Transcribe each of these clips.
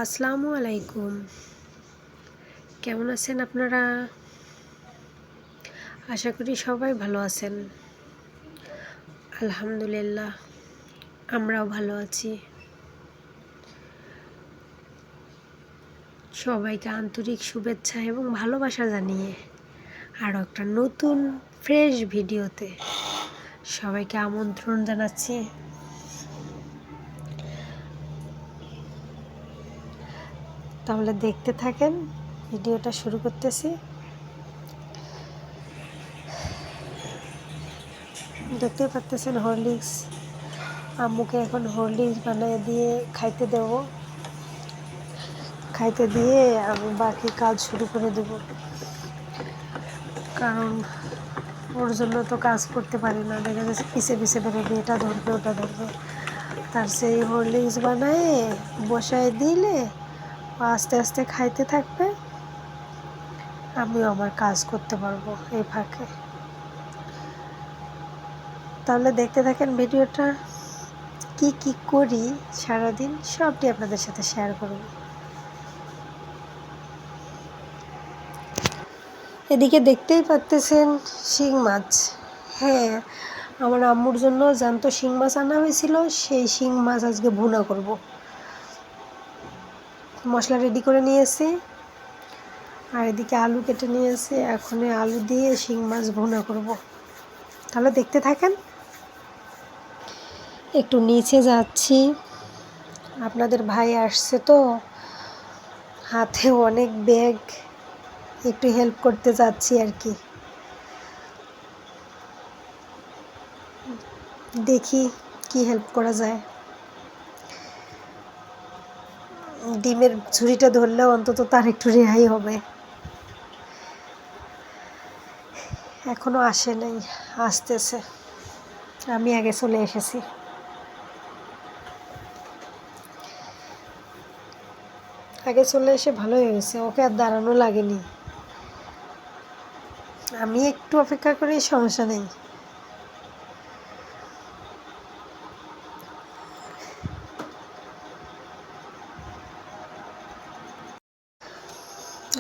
আসসালামু আলাইকুম। কেমন আছেন আপনারা? আশা করি সবাই ভালো আছেন। আলহামদুলিল্লাহ, আমরাও ভালো আছি। সবাইকে আন্তরিক শুভেচ্ছা এবং ভালোবাসা জানিয়ে আরও একটা নতুন ফ্রেশ ভিডিওতে সবাইকে আমন্ত্রণ জানাচ্ছি। তাহলে দেখতে থাকেন, ভিডিওটা শুরু করতেছি। দেখতে পাচ্ছেন হরলিক্স, আম্মুকে এখন হরলিক্স বানিয়ে দিয়ে খাইতে দেব। খাইতে দিয়ে আমি বাকি কাজ শুরু করে দেব, কারণ ওর জন্য তো কাজ করতে পারি না। দেখা যাচ্ছে পিছে পিছে বেরোবে, এটা ধরবে ওটা ধরবে। তার সেই হরলিক্স বানায় বসায় দিলে আস্তে আস্তে খাইতে থাকবে, আমিও আমার কাজ করতে পারবো এই ফাঁকে। তাহলে দেখতে থাকেন ভিডিওটা। কি কি করি সারাদিন সবটি আপনাদের সাথে শেয়ার করব। এদিকে দেখতেই পাচ্ছেন শিং মাছ। হ্যাঁ, আমার আম্মুর জন্য জ্যান্ত শিং মাছ আনা হয়েছিল, সেই শিং মাছ আজকে ভুনা করব। মশলা রেডি করে নিয়েছি, আর এদিকে আলু কেটে নিয়েছি। এখন আলু দিয়ে শিং মাছ ভুনা করব। তাহলে দেখতে থাকেন। একটু নিচে যাচ্ছি, আপনাদের ভাই আসছে তো, হাতে অনেক ব্যাগ, একটু হেল্প করতে যাচ্ছি আর কি। দেখি কি হেল্প করা যায়। ডিমের ঝুড়িটা ধরলেও অন্তত তার একটু রেহাই হবে। এখনো আসে নাই, আসতেছে। আমি আগে চলে এসেছি। আগে চলে এসে ভালোই হয়েছে, ওকে আর দাঁড়ানো লাগেনি। আমি একটু অপেক্ষা করি, সমস্যা নেই।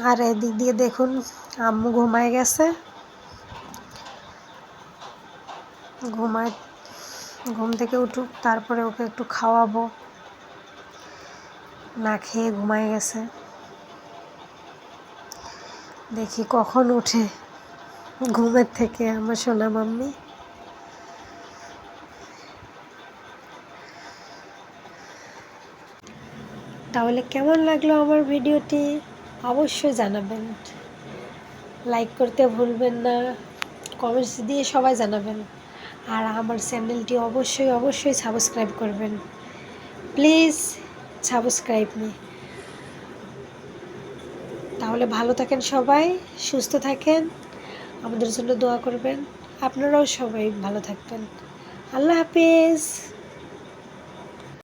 আর এদিক দিয়ে দেখুন আম্মু ঘুমায় গেছে। ঘুম থেকে উঠুক, তারপরে ওকে একটু খাওয়াবো। না খেয়ে ঘুমায় গেছে, দেখি কখন উঠে ঘুমের থেকে আমার সোনা মাম্মি। তাহলে কেমন লাগলো আমার ভিডিওটি অবশ্যই জানাবেন। লাইক করতে ভুলবেন না, কমেন্টস দিয়ে সবাই জানাবেন। আর আমার চ্যানেলটি অবশ্যই সাবস্ক্রাইব করবেন। Please subscribe me. তাহলে ভালো থাকেন সবাই, সুস্থ থাকেন, আমাদের জন্য দোয়া করবেন। আপনারাও সবাই ভালো থাকবেন। আল্লাহ হাফেজ।